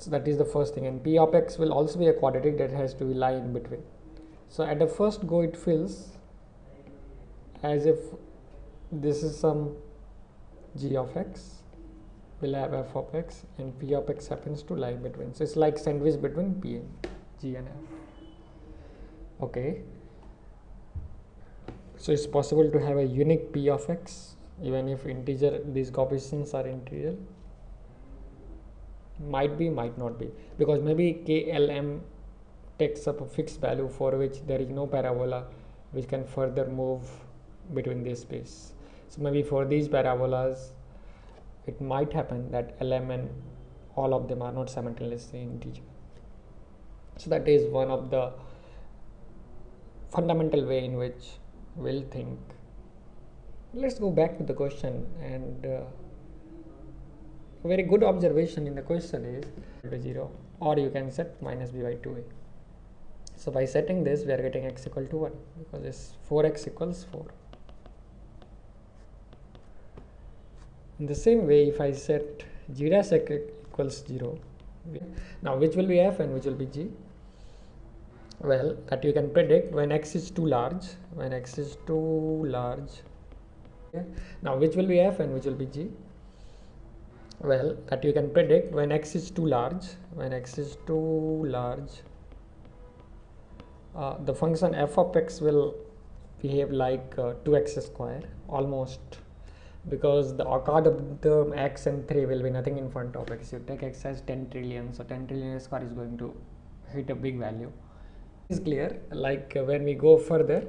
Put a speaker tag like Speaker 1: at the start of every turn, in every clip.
Speaker 1: So that is the first thing, and p of x will also be a quadratic that has to lie in between. So at the first go it feels as if this is some g of x, will have f of x, and p of x happens to lie between. So it's like sandwich between p and g and f. Okay, so it's possible to have a unique p of x even if integer, these coefficients are integer. Might be, might not be, because maybe KLM takes up a fixed value for which there is no parabola which can further move between this space. So maybe for these parabolas it might happen that LM and all of them are not simultaneously integer. So that is one of the fundamental way in which we'll think. Let's go back to the question, and a very good observation in the question is 0, or you can set minus b by 2a. So by setting this we are getting x equal to 1 because it's 4x equals 4. In the same way, if I set g dash x equals 0, now which will be f and which will be g? Well, that you can predict when x is too large, when x is too large. Now which will be f and which will be g? Well, that you can predict when x is too large, when x is too large, the function f of x will behave like 2x square almost, because the occurred of the x and 3 will be nothing in front of x. You take x as 10 trillion, so 10 trillion square is going to hit a big value. It's clear, like when we go further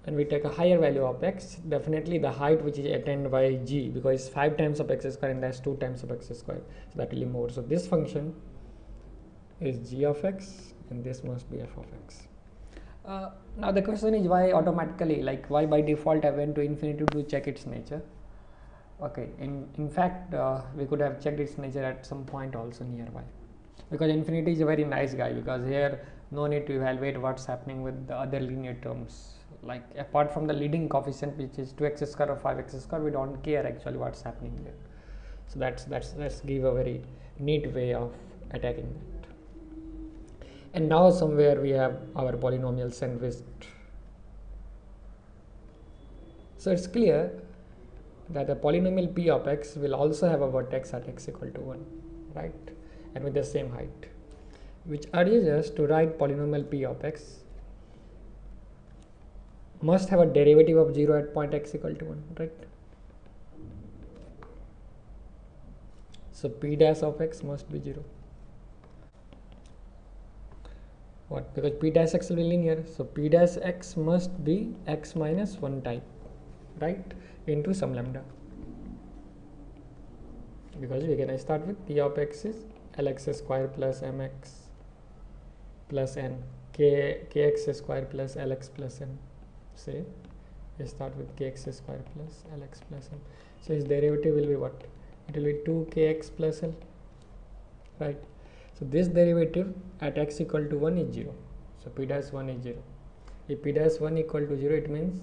Speaker 1: and we take a higher value of x, definitely the height which is attained by g, because it's 5 times of x square and that's 2 times of x square, so that will be more. So this function is g of x and this must be f of x. Now the question is why automatically, like why by default I went to infinity to check its nature. Okay, in fact we could have checked its nature at some point also nearby, because infinity is a very nice guy, because here no need to evaluate what's happening with the other linear terms. Like apart from the leading coefficient which is 2x square or 5x square, we don't care actually what's happening there. So that's give a very neat way of attacking that. And now somewhere we have our polynomial sandwiched. So it's clear that a polynomial p of x will also have a vertex at x equal to 1, right, and with the same height, which urges us to write polynomial p of x must have a derivative of 0 at point x equal to 1, right? So p dash of x must be 0. What? Because p dash x will be linear, so p dash x must be x minus 1 type, right, into some lambda, because we can start with p of x is lx square plus mx plus n, kx square plus lx plus m. Say we start with kx square plus lx plus m. So its derivative will be what? It will be 2kx plus l, right? So this derivative at x equal to 1 is 0. So p dash 1 is 0. If p dash 1 equal to 0, it means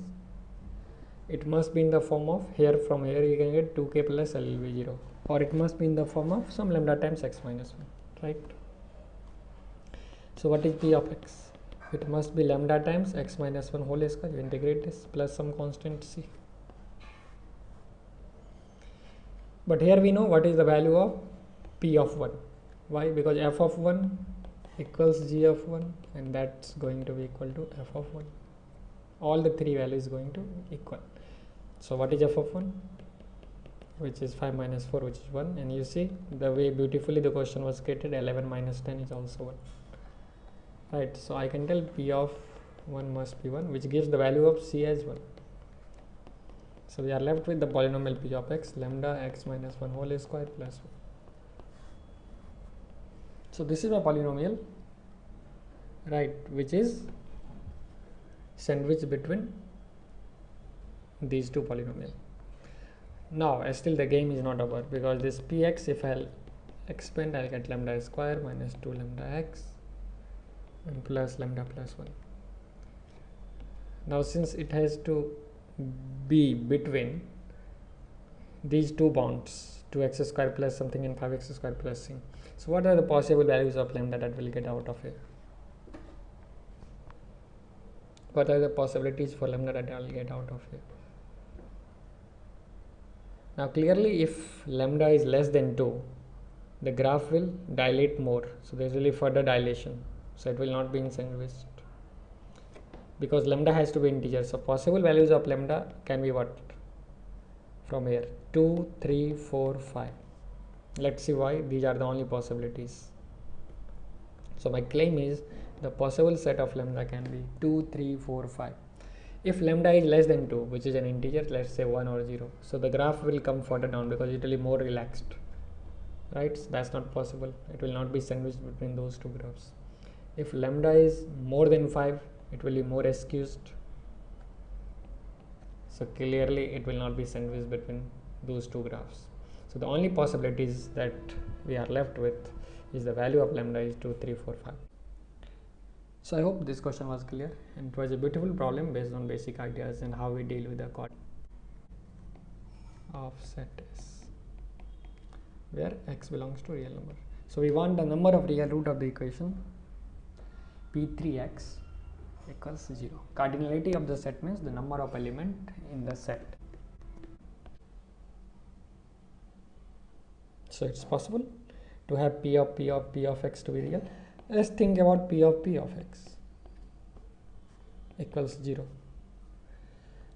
Speaker 1: it must be in the form of, here from here you can get 2k plus l will be 0, or it must be in the form of some lambda times x minus 1, right? So what is p of x? It must be lambda times x minus 1 whole square. You integrate this plus some constant c. But here we know what is the value of p of 1. Why? Because f of 1 equals g of 1, and that's going to be equal to f of 1. All the three values going to equal. So what is f of 1? Which is 5 minus 4, which is 1. And you see the way beautifully the question was created, 11 minus 10 is also 1. Right, so I can tell p of 1 must be 1, which gives the value of c as 1. So we are left with the polynomial p of x, lambda x minus 1 whole square plus 1. So this is my polynomial, right, which is sandwiched between these two polynomials. Now still the game is not over, because this px, if I'll expand, I'll get lambda square minus 2 lambda x and plus lambda plus 1. Now since it has to be between these two bounds, 2x square plus something and 5x square plus c. So what are the possible values of lambda that will get out of here? What are the possibilities for lambda that I will get out of here? Now clearly if lambda is less than 2, the graph will dilate more, so there will be further dilation, so it will not be in sandwiched because lambda has to be integer. So possible values of lambda can be what? From here 2, 3, 4, 5. Let's see why these are the only possibilities. So my claim is the possible set of lambda can be 2, 3, 4, 5. If lambda is less than 2, which is an integer, let's say 1 or 0, so the graph will come further down because it will be more relaxed, right? So that's not possible. It will not be sandwiched between those two graphs. If lambda is more than 5, it will be more excused, so clearly it will not be sandwiched between those two graphs. So the only possibilities that we are left with is the value of lambda is 2, 3, 4, 5. So I hope this question was clear, and it was a beautiful problem based on basic ideas and how we deal with the coordinate of set S where x belongs to a real number. So we want the number of real root of the equation p3x equals 0. Cardinality of the set means the number of element in the set. So it's possible to have p of x to be real. Let's think about p of x equals 0.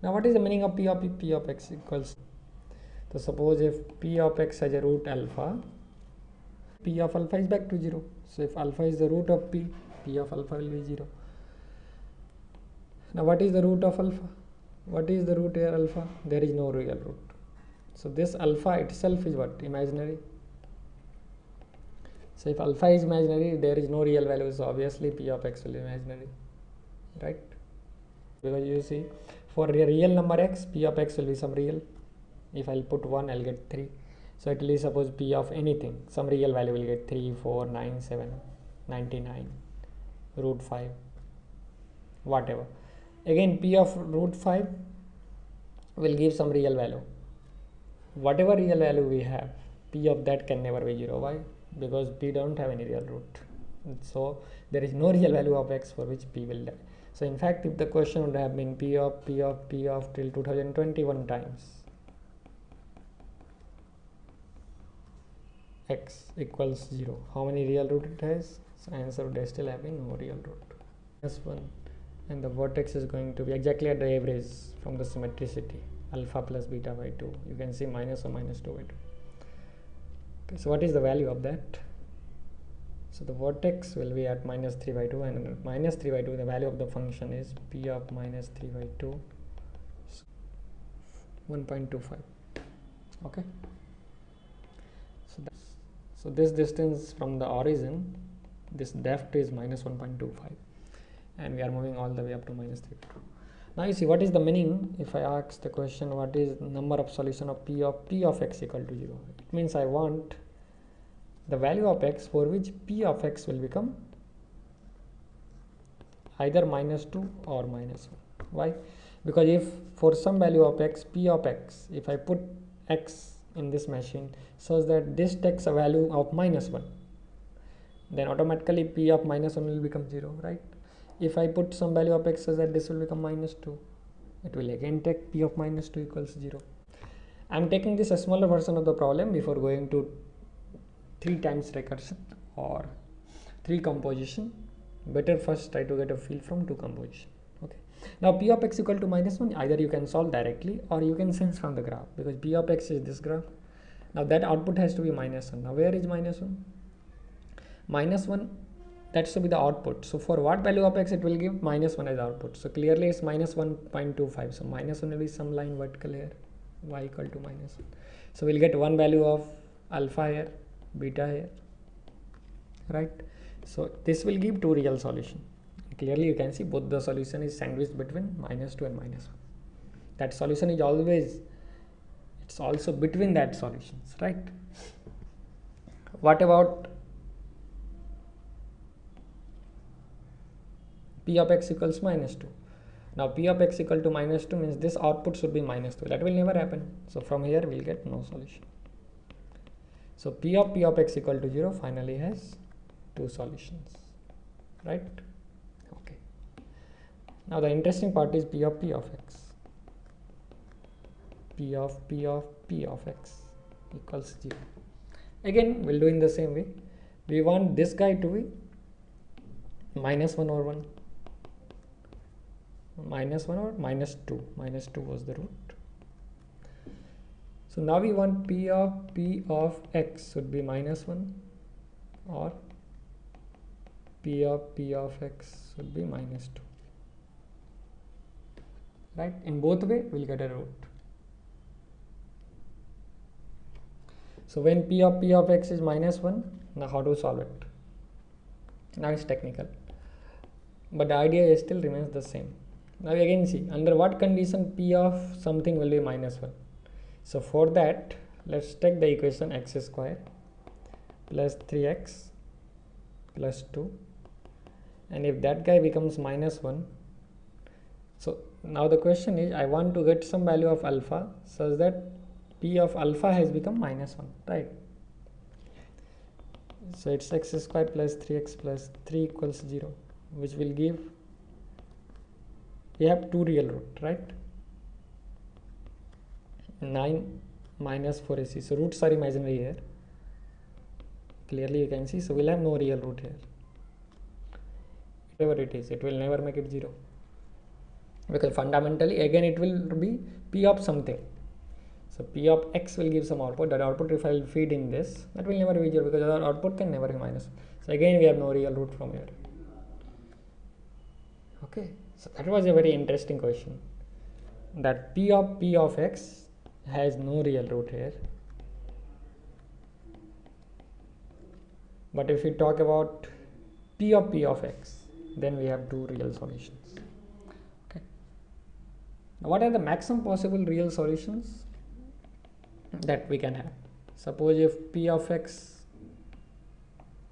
Speaker 1: Now what is the meaning of p of x equals? So suppose if p of x has a root alpha, p of alpha is back to 0. So if alpha is the root of p of alpha will be 0. Now what is the root of alpha? What is the root here alpha? There is no real root. So this alpha itself is what? Imaginary. So if alpha is imaginary, there is no real value, so obviously p of x will be imaginary, right? Because you see, for a real number x, p of x will be some real. If I'll put 1, I'll get 3. So it will be suppose p of anything, some real value will get 3, 4, 9, 7, 99, root 5, whatever. Again, p of root 5 will give some real value. Whatever real value we have, p of that can never be 0. Why? Because p don't have any real root. So there is no real value of x for which p will die. So in fact, if the question would have been p of till 2021 times x equals 0, how many real root it has? So answer would still have been no real root. This one, and the vertex is going to be exactly at the average from the symmetricity, alpha plus beta by 2. You can see minus or minus 2 by 2. Okay, so what is the value of that? So the vertex will be at minus 3 by 2, and at minus 3 by 2 the value of the function is p of minus 3 by 2, 1.25. okay, so this distance from the origin, this depth is minus 1.25, and we are moving all the way up to minus 3 by 2. Now you see what is the meaning if I ask the question what is the number of solution of p of x equal to 0. It means I want the value of x for which p of x will become either minus 2 or minus 1. Why? Because if for some value of x, p of x, if I put x in this machine such that this takes a value of minus 1, then automatically p of minus 1 will become 0, right? If I put some value of x such that this will become minus 2, it will again take p of minus 2 equals 0. I am taking this a smaller version of the problem before going to 3 times recursion or 3 composition. Better first try to get a feel from 2 composition. Okay. Now p of x equal to minus 1, either you can solve directly or you can sense from the graph, because p of x is this graph. Now that output has to be minus 1. Now where is minus 1? Minus 1, that should be the output. So for what value of x it will give minus 1 as output. So clearly it's minus 1.25. So minus 1 will be some line vertical here, y equal to minus 1. So we'll get one value of alpha here, beta here, right? So this will give 2 real solution. Clearly you can see both the solution is sandwiched between minus 2 and minus 1. That solution is always, it's also between that solutions, right? What about p of x equals minus 2? Now p of x equal to minus 2 means this output should be minus 2. That will never happen. So from here we'll get no solution. So P of x equal to 0 finally has two solutions, right? Okay. Now the interesting part is P of x. P of x equals 0. Again, we'll do in the same way. We want this guy to be minus 1 or 1. Minus 1 or minus 2. Minus 2 was the root. So now we want P of x should be minus 1 or P of x should be minus 2. Right? In both way, we'll get a root. So when P of x is minus 1, now how to solve it? Now it's technical. But the idea still remains the same. Now we again see under what condition P of something will be minus 1. So for that, let's take the equation x square plus 3x plus 2, and if that guy becomes minus 1, so now the question is I want to get some value of alpha such that P of alpha has become minus 1, right? So it's x square plus 3x plus 3 equals 0, which will give, we have two real root, right? 9 minus 4ac, so roots are imaginary here, clearly you can see, so we'll have no real root here. Whatever it is, it will never make it 0, because fundamentally again it will be P of something. So P of x will give some output, that output if I will feed in this, that will never be 0 because our output can never be minus. So again we have no real root from here. Okay, so that was a very interesting question, that P of x has no real root here. But if we talk about P of x, then we have two real solutions. Okay. Now what are the maximum possible real solutions that we can have? Suppose if P of x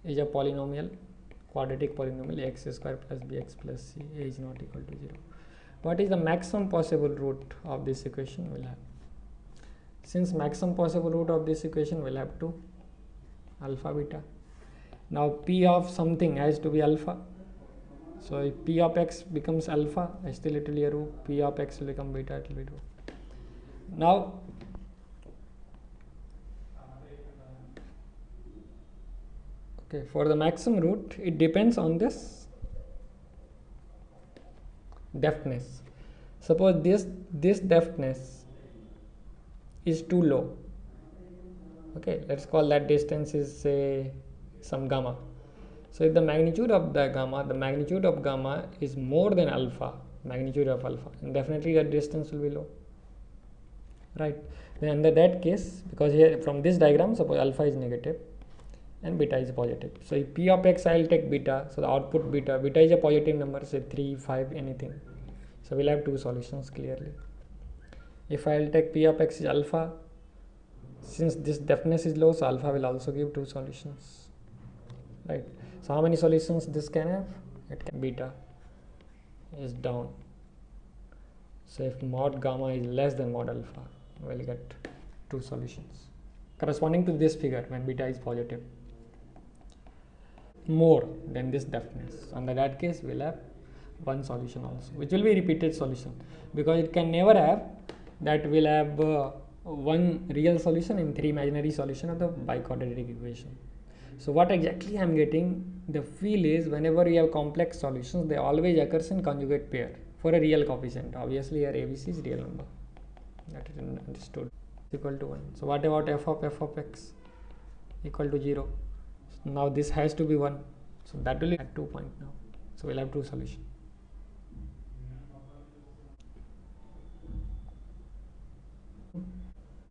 Speaker 1: is a polynomial, quadratic polynomial, x square plus bx plus c, a is not equal to 0. What is the maximum possible root of this equation? We'll have, since maximum possible root of this equation will have 2, alpha beta. Now P of something has to be alpha. So if P of x becomes alpha, still it will be a root. P of x will become beta, it will be root. Now okay, for the maximum root, it depends on this deftness. Suppose this deftness is too low. Okay, let's call that distance is say some gamma. So if the magnitude of gamma is more than alpha, magnitude of alpha, and definitely that distance will be low, right? Then under that case, because here from this diagram, suppose alpha is negative and beta is positive. So if P of x, I will take beta, so the output beta is a positive number, say 3, 5, anything. So we'll have two solutions clearly. If I will take P of x is alpha, since this deftness is low, so alpha will also give two solutions, right? So how many solutions this can have? It can, beta is down. So if mod gamma is less than mod alpha, we'll get two solutions corresponding to this figure when beta is positive, more than this deftness. Under that case, we'll have one solution also, which will be repeated solution, because it can never have that we'll have one real solution and 3 imaginary solution of the biquadratic equation. So what exactly I am getting the feel is, whenever we have complex solutions, they always occurs in conjugate pair for a real coefficient. Obviously here ABC is real number, that is understood, equal to 1. So what about f of x equal to 0? So now this has to be 1, so that will be at 2 point now. So we'll have two solutions.